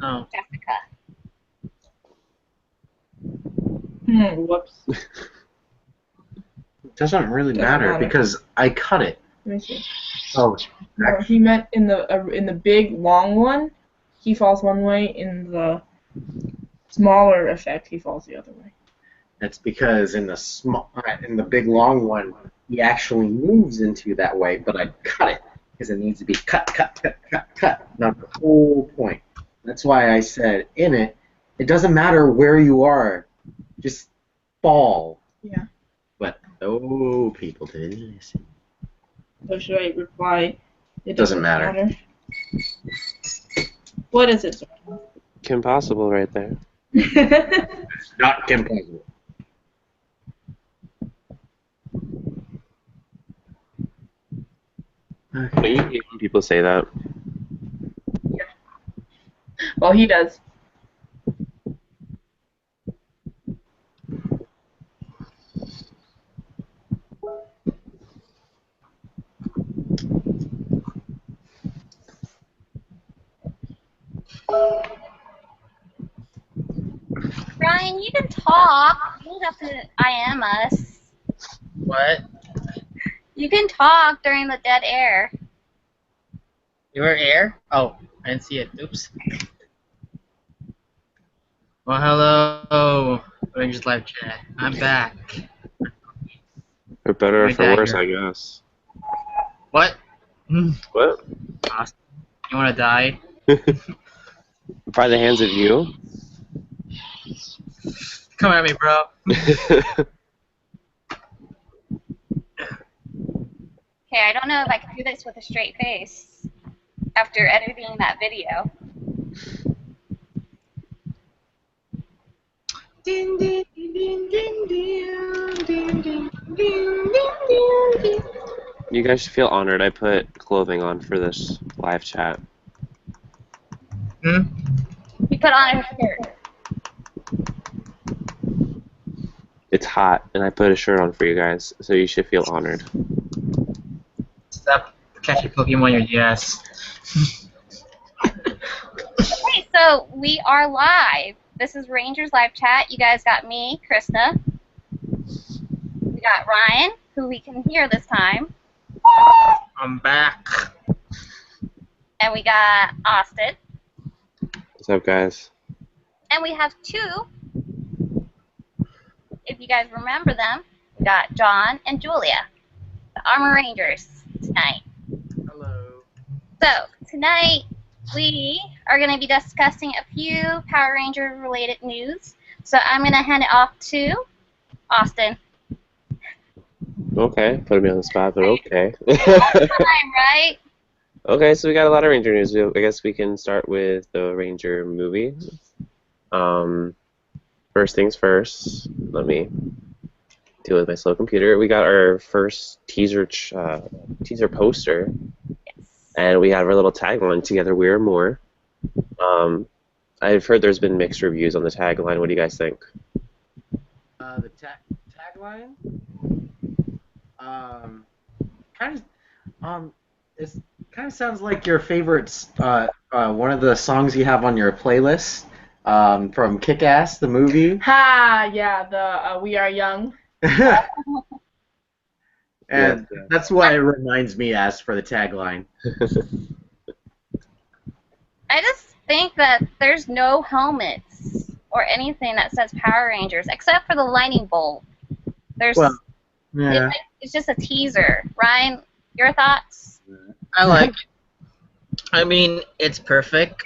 Oh. Jessica. Whoops. It doesn't really Doesn't matter matter. because I cut it. Let me see. Oh, He meant in the big long one, he falls one way. In the smaller effect, he falls the other way. that's because in the big long one, he actually moves into that way, but I cut it because it needs to be cut, cut, cut, cut, cut. Not the whole point. That's why I said in it, it doesn't matter where you are, just fall. Yeah. But oh, people didn't listen. So should I reply? It Doesn't matter. What is it? Kim Possible right there. It's not Kim Possible. But you hate when people say that. Well, he does. Ryan, you can talk. You don't have to IM us. What? You can talk during the dead air. Your air? Oh, I didn't see it. Oops. Well, hello, Rangers Live Chat. I'm back. For better or Right for back worse, here. I guess. What? What? Austin, you want to die? By the hands of you? Come at me, bro. Okay, I don't know if I can do this with a straight face after editing that video. Ding, ding, ding, ding, ding, ding, ding, ding, ding, ding. You guys should feel honored I put clothing on for this live chat. Hmm? You put on a shirt. It's hot, and I put a shirt on for you guys, so you should feel honored. Stop catching Pokemon in your DS. Okay, so we are live. This is Rangers Live Chat. You guys got me, Krista. We got Ryan, who we can hear this time. I'm back. And we got Austin. What's up, guys? And we have two, if you guys remember them. We got John and Julia, the Armor Rangers, tonight. Hello. So, tonight we are going to be discussing a few Power Ranger related news. So I'm going to hand it off to Austin. Okay, put me on the spot, but okay. Time, right? Okay, so we got a lot of Ranger news. I guess we can start with the Ranger movie. First things first, let me deal with my slow computer. We got our first teaser poster, and we have our little tagline, "Together we are more." I've heard there's been mixed reviews on the tagline. What do you guys think? The tagline, it kind of sounds like your favorite, one of the songs you have on your playlist, from Kick-Ass, the movie. Ha! Yeah, the We Are Young. And that's what it reminds me as for the tagline. I just think that there's no helmets or anything that says Power Rangers except for the lightning bolt. There's Yeah. it's just a teaser. Ryan, your thoughts? I like it. I mean, it's perfect.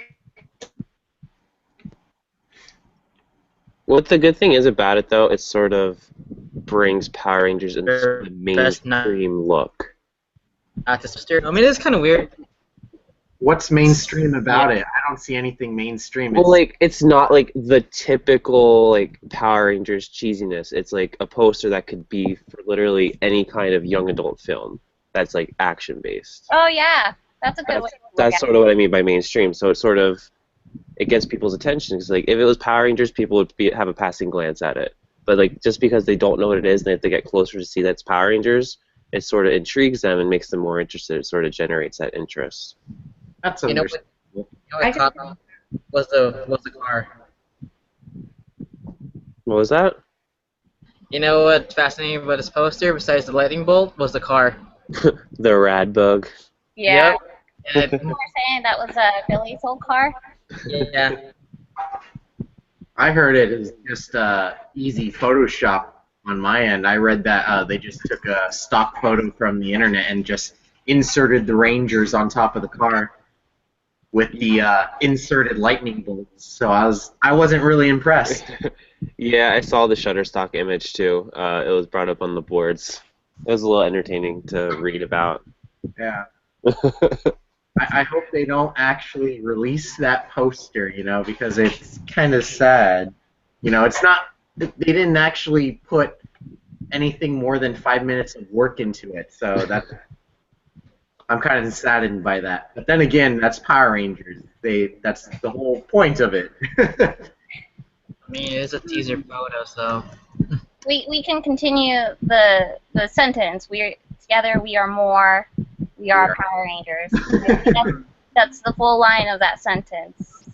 What the good thing is about it, though, it sort of brings Power Rangers into They're the best not- mainstream look. Not to sister. I mean, it's kind of weird. What's mainstream about it? I don't see anything mainstream. Well, like, it's not like the typical like Power Rangers cheesiness. It's like a poster that could be for literally any kind of young adult film that's like action based. Oh yeah, that's a good way to look That's at sort of what I mean by mainstream. So it gets people's attention. Because like if it was Power Rangers, people would have a passing glance at it. But like just because they don't know what it is, and they have to get closer to see that it's Power Rangers, it sort of intrigues them and makes them more interested. It sort of generates that interest. That's You know understandable. what caught on? was the car. What was that? You know what's fascinating about this poster besides the lightning bolt was the car. The rad bug. Yeah. Yep. And You were saying that was Billy's old car? yeah. I heard it is just easy Photoshop on my end. I read that they just took a stock photo from the internet and just inserted the Rangers on top of the car with the inserted lightning bolts. So I wasn't really impressed. Yeah, I saw the Shutterstock image too. It was brought up on the boards. It was a little entertaining to read about. Yeah. I hope they don't actually release that poster, because it's kind of sad. It's not. They didn't actually put anything more than 5 minutes of work into it, so I'm kind of saddened by that. But then again, that's Power Rangers. That's the whole point of it. I mean, it's a teaser photo, so. We can continue the sentence. Together we are more. We are Power Rangers. I think that's the full line of that sentence.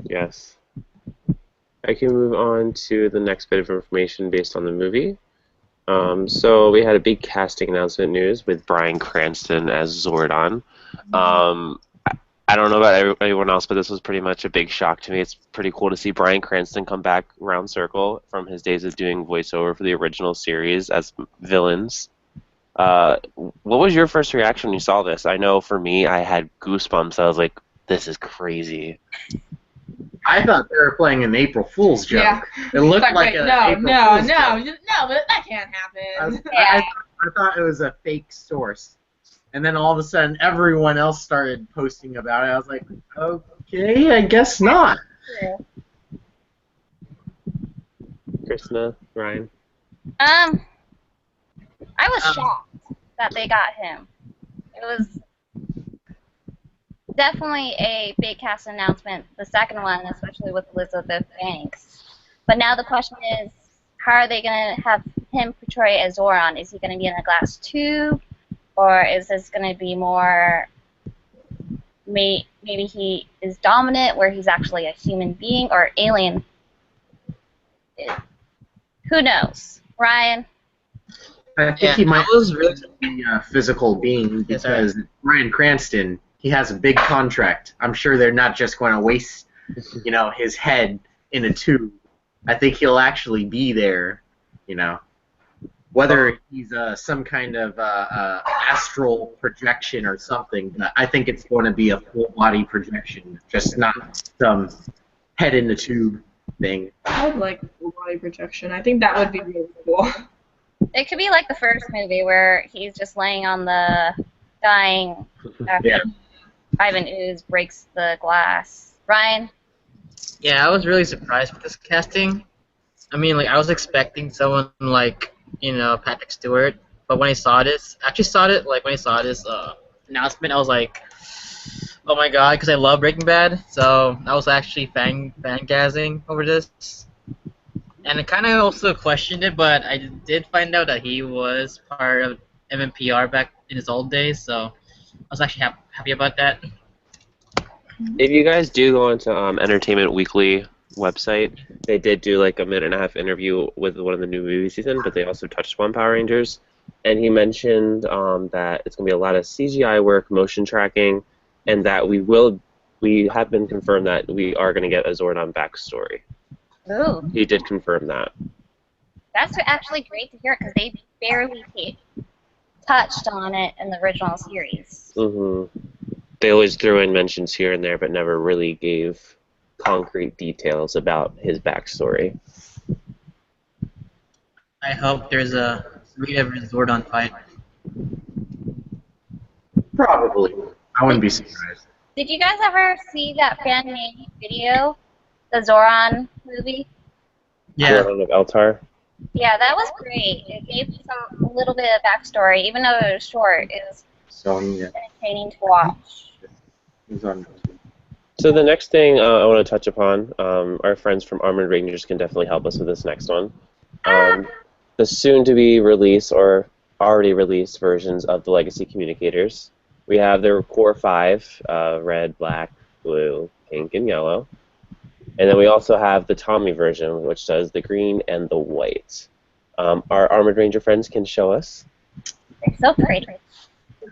Yes. I can move on to the next bit of information based on the movie. So we had a big casting announcement news with Bryan Cranston as Zordon. I don't know about anyone else, but this was pretty much a big shock to me. It's pretty cool to see Bryan Cranston come back round circle from his days of doing voiceover for the original series as villains. What was your first reaction when you saw this? I know for me, I had goosebumps. I was like, this is crazy. I thought they were playing an April Fool's joke. Yeah. It looked It's like wait, an no, April no, Fool's no, joke. no, but that can't happen. I thought it was a fake source. And then all of a sudden, everyone else started posting about it. I was like, okay, I guess not. Krishna, Ryan? I was shocked that they got him. It was definitely a big cast announcement, the second one, especially with Elizabeth Banks. But now the question is, how are they going to have him portray as Zoran? Is he going to be in a glass tube? Or is this going to be more, maybe he is dominant, where he's actually a human being or alien? Who knows? Ryan? I think he might I was really. be a physical being because Bryan Cranston, he has a big contract. I'm sure they're not just going to waste, his head in a tube. I think he'll actually be there, Whether he's some kind of astral projection or something, but I think it's going to be a full body projection, just not some head in the tube thing. I would like full body protection. I think that would be really cool. It could be like the first movie where he's just laying on the dying after Ivan Ooze breaks the glass. Ryan? Yeah, I was really surprised with this casting. I mean, I was expecting someone like, Patrick Stewart, but when I saw this, announcement, I was like, oh my god, because I love Breaking Bad, so I was actually fangasming over this. And I kind of also questioned it, but I did find out that he was part of MMPR back in his old days, so I was actually happy about that. If you guys do go into Entertainment Weekly website, they did do like a minute-and-a-half interview with one of the new movie season, but they also touched upon Power Rangers, and he mentioned that it's going to be a lot of CGI work, motion tracking, and that we have been confirmed that we are going to get a Zordon backstory. Ooh. He did confirm that. That's actually great to hear because they barely touched on it in the original series. They always threw in mentions here and there, but never really gave concrete details about his backstory. I hope there's a Rita vs. Zordon fight. Probably. I wouldn't be surprised. Did you guys ever see that fan-made video, the Zoran movie? Yeah. Zordon of Eltar? Yeah, that was great. It gave a little bit of backstory, even though it was short. It was entertaining to watch. So the next thing I want to touch upon, our friends from Armored Rangers can definitely help us with this next one. The soon-to-be released or already released versions of the Legacy Communicators. We have their core 5, red, black, blue, and yellow. And then we also have the Tommy version, which does the green and the white. Our Armored Ranger friends can show us. They're so pretty.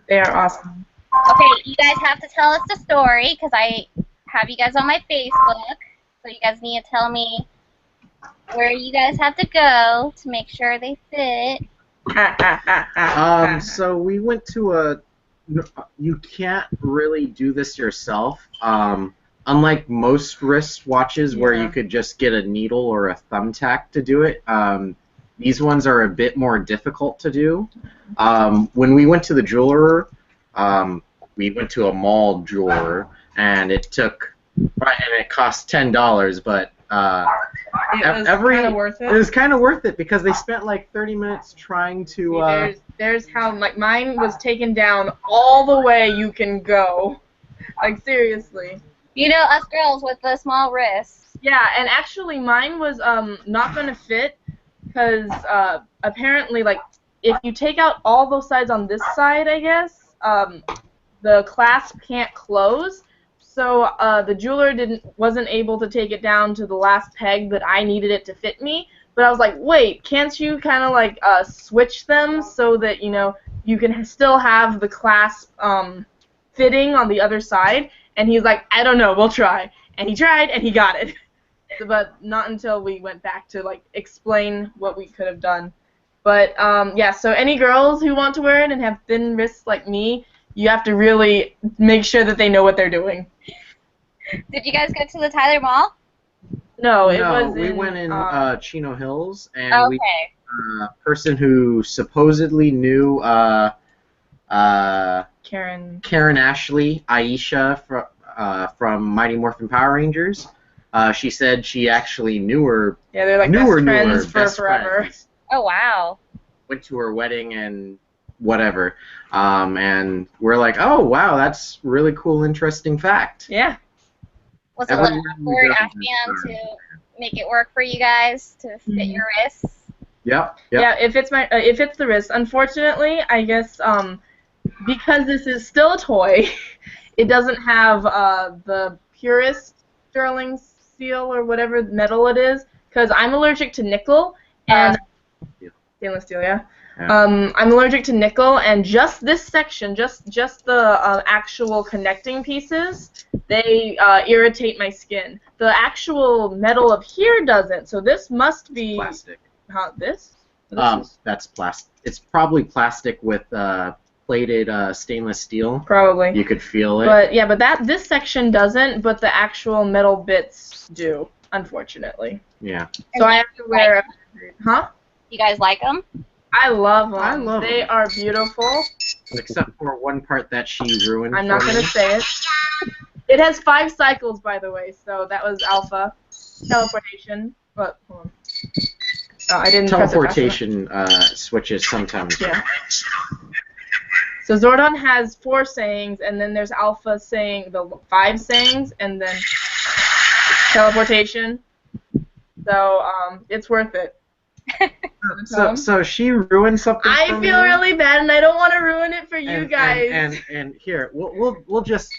They are awesome. Okay, you guys have to tell us the story because I have you guys on my Facebook. So you guys need to tell me where you guys have to go to make sure they fit. So we went to you can't really do this yourself. Unlike most wristwatches where you could just get a needle or a thumbtack to do it, these ones are a bit more difficult to do. When we went to the jeweler, we went to a mall jeweler, and it cost $10, but it was kind of worth it. It was kind of worth it because they spent like 30 minutes trying to. There's how mine was taken down all the way you can go, like seriously. You know, us girls with the small wrists. Yeah, and actually mine was not gonna fit because apparently like if you take out all those sides on this side, I guess the clasp can't close. So the jeweler wasn't able to take it down to the last peg that I needed it to fit me. But I was like, wait, can't you kind of like switch them so that you can still have the clasp fitting on the other side? And he's like, I don't know, we'll try. And he tried, and he got it. But not until we went back to like explain what we could have done. But yeah, so any girls who want to wear it and have thin wrists like me, you have to really make sure that they know what they're doing. Did you guys go to the Tyler Mall? No, we went in Chino Hills, and Okay. we a person who supposedly knew Karen Ashley, Aisha from Mighty Morphin Power Rangers. She said she actually knew her. Yeah, they're like best friends for forever. Friends. Oh, wow. Went to her wedding and whatever. And we're like, oh, wow, that's really cool, interesting fact. Yeah. Was it a little awkward asking them to make it work for you guys to fit your wrists? Yep. Yeah, if it's the wrist. Unfortunately, I guess because this is still a toy, it doesn't have the purest sterling steel or whatever metal it is, because I'm allergic to nickel and stainless steel. Yeah. I'm allergic to nickel, and just this section, just the actual connecting pieces, they irritate my skin. The actual metal of here doesn't, so this must be plastic. This? That's plastic. It's probably plastic with plated stainless steel. Probably. You could feel it. But yeah, but this section doesn't, but the actual metal bits do, unfortunately. Yeah. So I have to wear. Huh? You guys like them? I love them. I love They them. are beautiful. Except for one part that she ruined. I'm not for going to me. say it. It has 5 cycles, by the way, so that was alpha. Teleportation. But, hold on. Oh, I didn't press it fast enough. Teleportation switches sometimes. Yeah. So Zordon has 4 sayings, and then there's Alpha saying the 5 sayings, and then teleportation. So it's worth it. So she ruined something. I for feel me, really bad, and I don't want to ruin it for you guys. And here we'll just.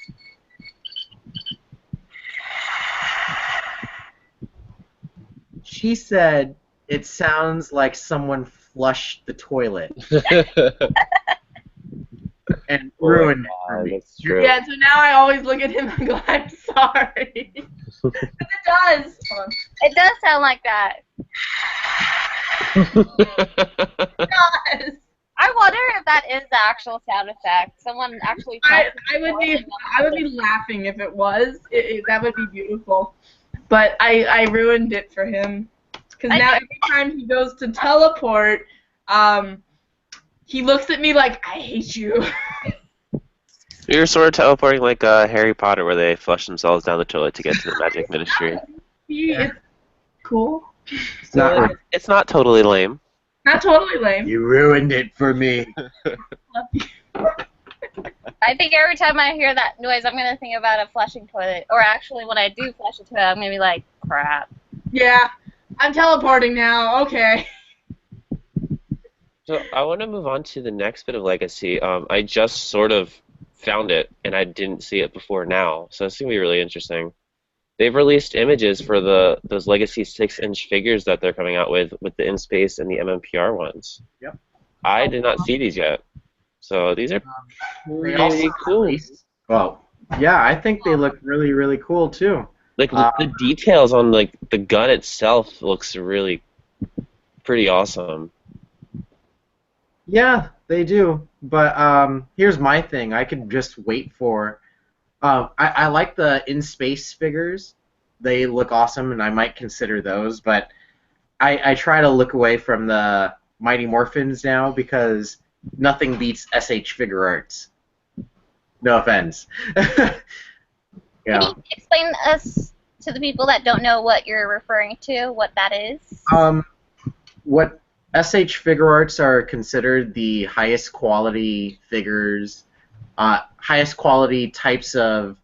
She said it sounds like someone flushed the toilet and ruined it for me. That's true. Yeah, so now I always look at him and go, I'm sorry. Because it does. Hold on. It does sound like that. It does. I wonder if that is the actual sound effect. Someone actually. I would be laughing if it was. That would be beautiful. But I ruined it for him. Because now every time he goes to teleport, he looks at me like, I hate you. You're sort of teleporting like Harry Potter, where they flush themselves down the toilet to get to the magic ministry. It's cool. It's not totally lame. Not totally lame. You ruined it for me. I think every time I hear that noise, I'm going to think about a flushing toilet. Or actually, when I do flush a toilet, I'm going to be like, crap. Yeah, I'm teleporting now. Okay. So I want to move on to the next bit of Legacy. I just sort of found it, and I didn't see it before now, so it's going to be really interesting. They've released images for those Legacy 6-inch figures that they're coming out with the In Space and the MMPR ones. Yep. I did not see these yet. So these are They also pretty cool. released. Well, yeah, I think they look really, really cool too. Like the details on like the gun itself looks really pretty awesome. Yeah, they do. But here's my thing. I could just wait for. I like the In Space figures. They look awesome, and I might consider those. But I try to look away from the Mighty Morphins now because nothing beats SH Figuarts. No offense. Can you explain us to the people that don't know what you're referring to, what that is? What SH Figuarts are considered the highest quality figures, highest quality types of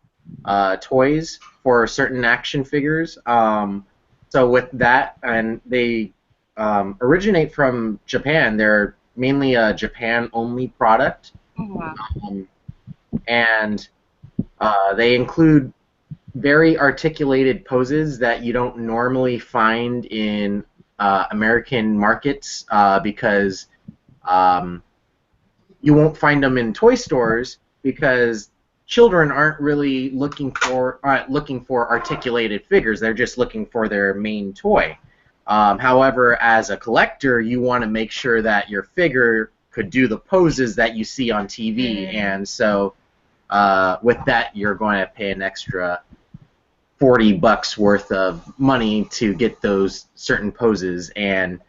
toys for certain action figures. So with that, and they originate from Japan. They're mainly a Japan-only product. And they include very articulated poses that you don't normally find in American markets because you won't find them in toy stores because children aren't really looking for articulated figures. They're just looking for their main toy. However, as a collector, you want to make sure that your figure could do the poses that you see on TV, and so with that, you're going to pay an extra $40 worth of money to get those certain poses and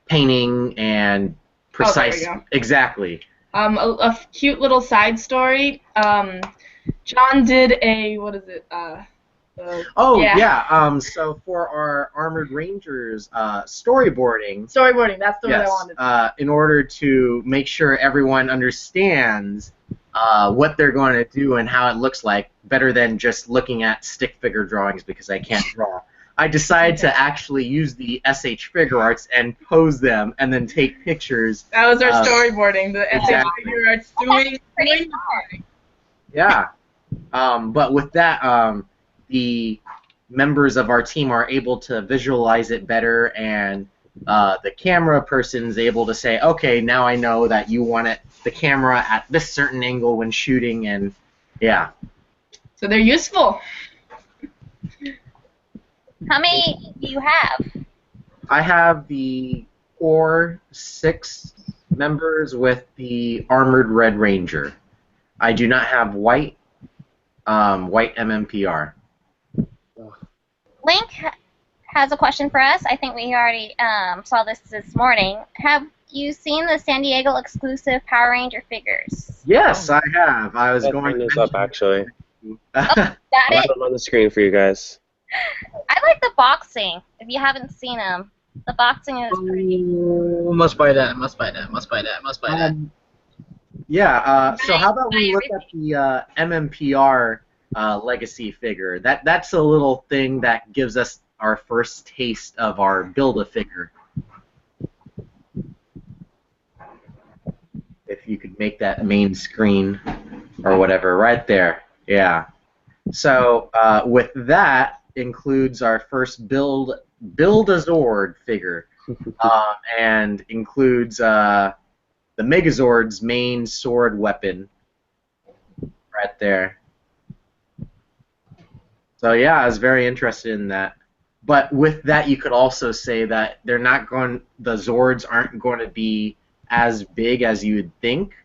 painting and precise. Exactly. A cute little side story. John did a So for our Armored Rangers storyboarding, that's the one I wanted. In order to make sure everyone understands what they're going to do and how it looks like, better than just looking at stick figure drawings because I can't draw, I decided to actually use the SH Figuarts and pose them and then take pictures. That was our storyboarding, the SH Figuarts doing Pretty Yeah. But with that, the members of our team are able to visualize it better, and the camera person's able to say, okay, now I know that you want the camera at this certain angle when shooting, and yeah. So they're useful. How many do you have? I have the 6 members with the Armored Red Ranger. I do not have white MMPR. Link has a question for us. I think we already saw this morning. Have you seen the San Diego exclusive Power Ranger figures? Yes, I have. I was I'll going bring to this up actually. Got I'll it. have them on the screen for you guys. I like the boxing. If you haven't seen them, the boxing is pretty. Oh, must buy that. Yeah. So how about we look at the MMPR Legacy figure? That's a little thing that gives us our first taste of our Build-A-Figure. If you could make that main screen or whatever, right there. Yeah. So with that includes our first Build-A-Zord figure, and includes the Megazord's main sword weapon right there. So yeah, I was very interested in that. But with that, you could also say that the Zords aren't going to be as big as you would think,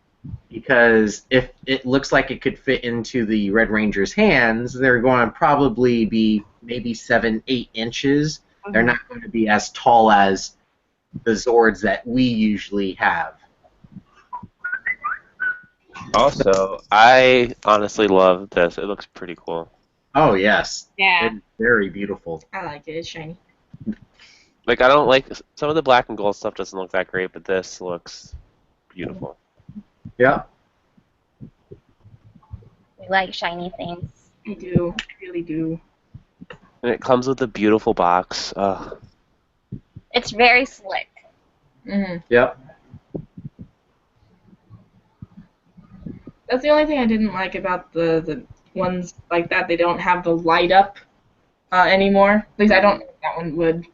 because if it looks like it could fit into the Red Ranger's hands, they're going to probably be maybe 7-8 inches. They're not going to be as tall as the Zords that we usually have. Also, I honestly love this. It looks pretty cool. Oh yes. Yeah. It's very beautiful. I like it. It's shiny. Like, I don't like some of the black and gold stuff doesn't look that great, but this looks beautiful. Yeah. We like shiny things. I do. I really do. And it comes with a beautiful box. It's very slick. Yep. That's the only thing I didn't like about the ones like that, they don't have the light up anymore. At least I don't know if that one would.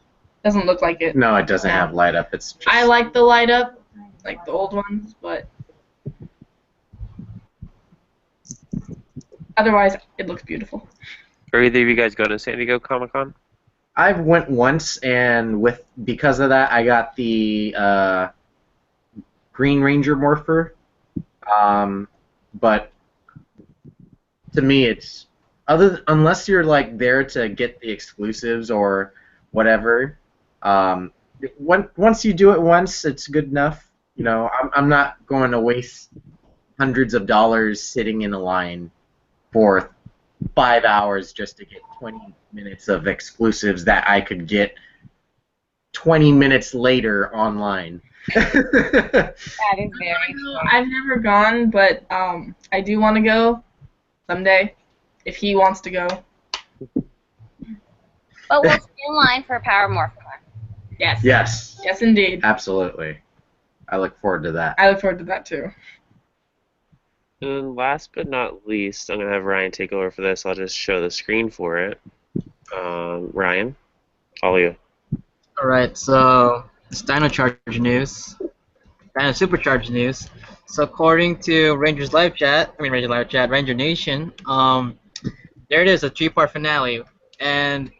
Doesn't look like it. No, it doesn't No. have light up. It's just, I like the light up, like the old ones, but otherwise it looks beautiful. Are either of you guys going to San Diego Comic-Con? I've went once, and because of that, I got the Green Ranger Morpher. But to me, it's unless you're like there to get the exclusives or whatever. Once you do it once, it's good enough. You know, I'm not going to waste hundreds of dollars sitting in a line for 5 hours just to get 20 minutes of exclusives that I could get 20 minutes later online. That is very true. I've never gone, but I do want to go someday if he wants to go. But we'll stay in line for Power Morphin. Yes. Yes, Yes, indeed. absolutely. I look forward to that. I look forward to that too. And last but not least, I'm going to have Ryan take over for this. I'll just show the screen for it. Ryan, all you. Alright, so it's Dino Charge news. Dino Supercharge news. So according to Ranger Nation, there it is, a 3-part finale. And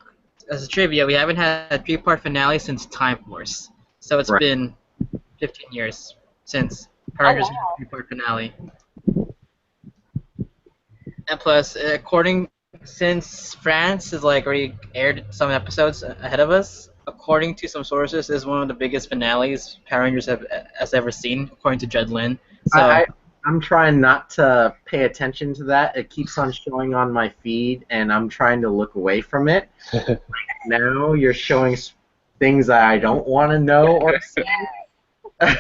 as a trivia, we haven't had a 3-part finale since Time Force. So it's Right. been 15 years since Power Rangers had wow. a 3-part finale. And plus, since France has like already aired some episodes ahead of us, according to some sources, this is one of the biggest finales Power Rangers has ever seen, according to Jed Lynn. So I'm trying not to pay attention to that. It keeps on showing on my feed, and I'm trying to look away from it. Now you're showing things that I don't want to know or see. Like,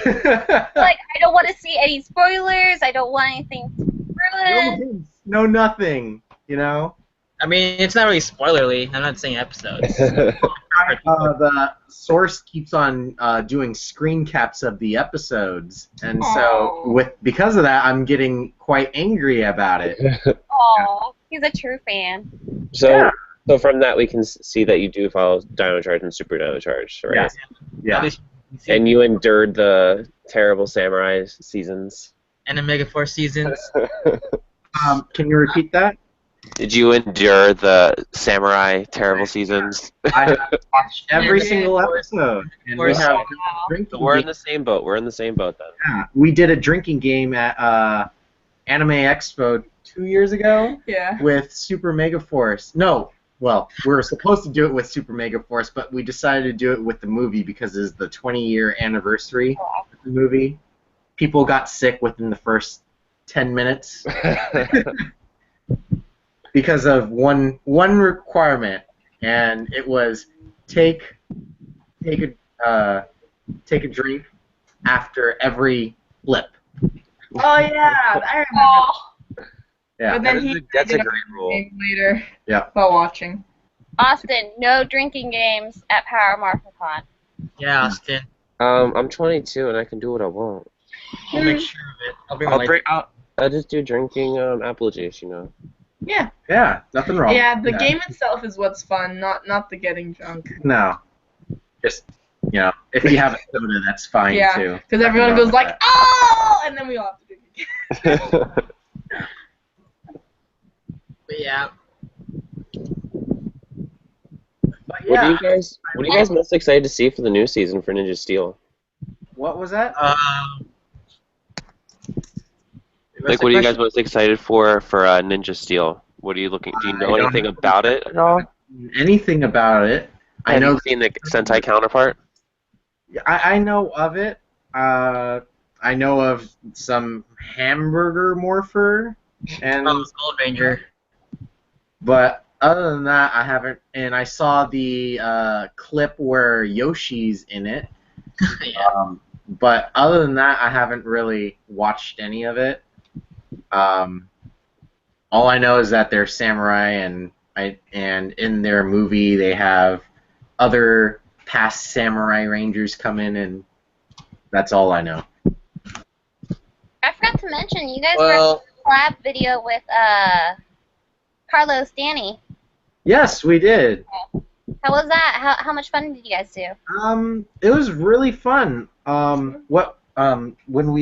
I don't want to see any spoilers. I don't want anything ruined. No, nothing. You know. I mean, it's not really spoilerly. I'm not saying episodes. The source keeps on doing screen caps of the episodes, and so because of that, I'm getting quite angry about it. Aw, he's a true fan. So from that, we can see that you do follow Dino Charge and Super Dino Charge, right? Yes. Yeah. And you endured the terrible Samurai seasons. And the Mega Force seasons. Can you repeat that? Did you endure the Samurai terrible seasons? I have watched every single episode, and we have Wow. drinking. We're in the same boat. We're in the same boat then. Yeah, we did a drinking game at Anime Expo 2 years ago Yeah. with Super Mega Force. No, well, we were supposed to do it with Super Mega Force, but we decided to do it with the movie because it's the 20-year anniversary of the movie. People got sick within the first 10 minutes because of one requirement, and it was take a drink after every flip. Oh yeah, I remember. Oh, Yeah. But then he That's a did great rule. game later. Yeah. While watching. Austin, no drinking games at Power Morphicon. Yeah, Austin. I'm 22 and I can do what I want. I'll make sure of it. I'll bring my lights. I just do drinking apple juice, you know. Yeah. Yeah, nothing wrong. Yeah, the with that. game itself is what's fun, not the getting drunk. No. Just, if you have a soda, that's fine Yeah, too. because everyone goes like, oh, and then we all have to drink again. But yeah. But What yeah. are you guys most excited to see for the new season for Ninja Steel? What was that? Like, what are you guys most excited for Ninja Steel? What are you looking? Do you know I don't anything know. about it at all? Anything about it? I Have know. you seen the Sentai counterpart? I know of it. I know of some hamburger morpher, and Gold Ranger. but other than that, I haven't. And I saw the clip where Yoshi's in it. Yeah. But other than that, I haven't really watched any of it. All I know is that they're samurai, and in their movie they have other past samurai rangers come in, and that's all I know. I forgot to mention, you guys were Well, in a collab video with Carlos, Danny, Yes, we did. how was that? How much fun did you guys do? It was really fun. When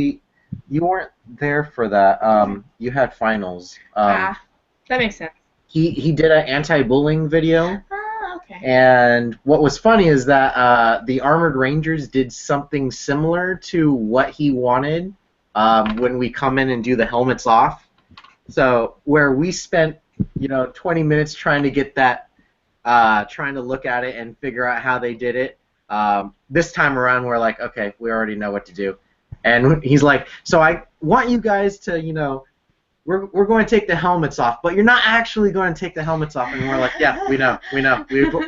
you weren't there for that. You had finals. That makes sense. He did an anti-bullying video. Ah, okay. And what was funny is that the Armored Rangers did something similar to what he wanted when we come in and do the helmets off. So where we spent, 20 minutes trying to get that, trying to look at it and figure out how they did it. This time around, we're like, okay, we already know what to do. And he's like, so I want you guys to, we're going to take the helmets off, but you're not actually going to take the helmets off. And we're like, yeah, we know.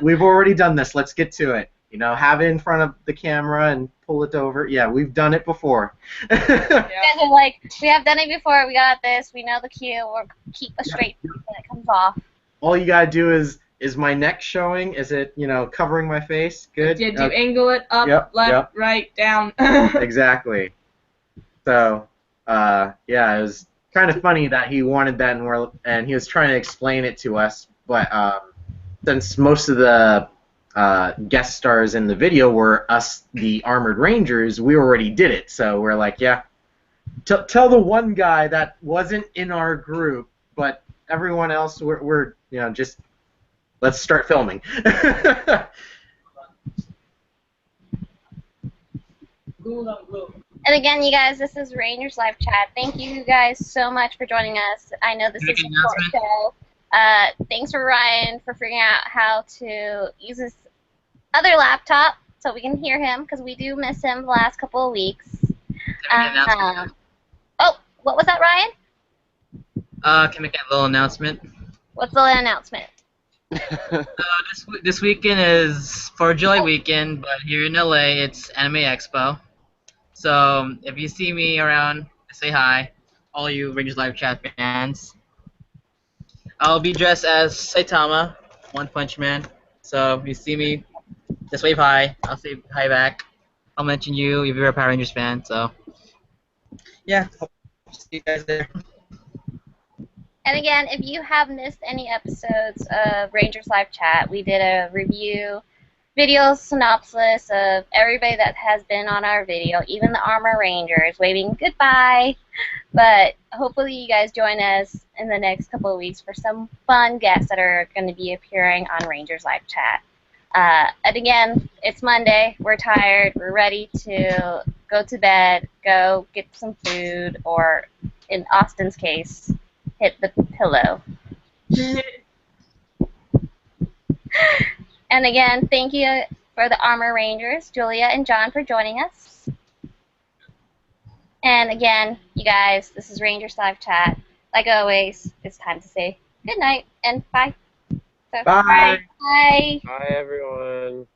We've already done this. Let's get to it. Have it in front of the camera and pull it over. Yeah, we've done it before. You guys are like, we have done it before. We got this. We know the cue. We'll keep a straight face when it comes off. All you gotta do is my neck showing? Is it, covering my face? Good. Did you angle it up, left, right, down? Exactly. So, yeah, it was kind of funny that he wanted that, and he was trying to explain it to us. But since most of the guest stars in the video were us, the Armored Rangers, we already did it. So we're like, yeah, tell the one guy that wasn't in our group, but everyone else, we're just let's start filming. And again, you guys, this is Rangers Live Chat. Thank you guys so much for joining us. I know this is a short show. Thanks for Ryan for figuring out how to use his other laptop so we can hear him, because we do miss him the last couple of weeks. Oh, what was that, Ryan? Can I make a little announcement? What's the announcement? This weekend is 4th of July weekend, but here in LA it's Anime Expo. So if you see me around, say hi, all you Rangers Live Chat fans. I'll be dressed as Saitama, One Punch Man. So if you see me, just wave hi. I'll say hi back. I'll mention you if you're a Power Rangers fan. So yeah, hope to see you guys there. And again, if you have missed any episodes of Rangers Live Chat, we did a review video synopsis of everybody that has been on our video, even the Armor Rangers, waving goodbye. But hopefully you guys join us in the next couple of weeks for some fun guests that are going to be appearing on Rangers Live Chat. And again, it's Monday. We're tired. We're ready to go to bed, go get some food, or in Austin's case, hit the pillow. And again, thank you for the Armor Rangers, Julia and John, for joining us. And again, you guys, this is Rangers Live Chat. Like always, it's time to say good night and bye. So, Bye. Bye. Hi, everyone.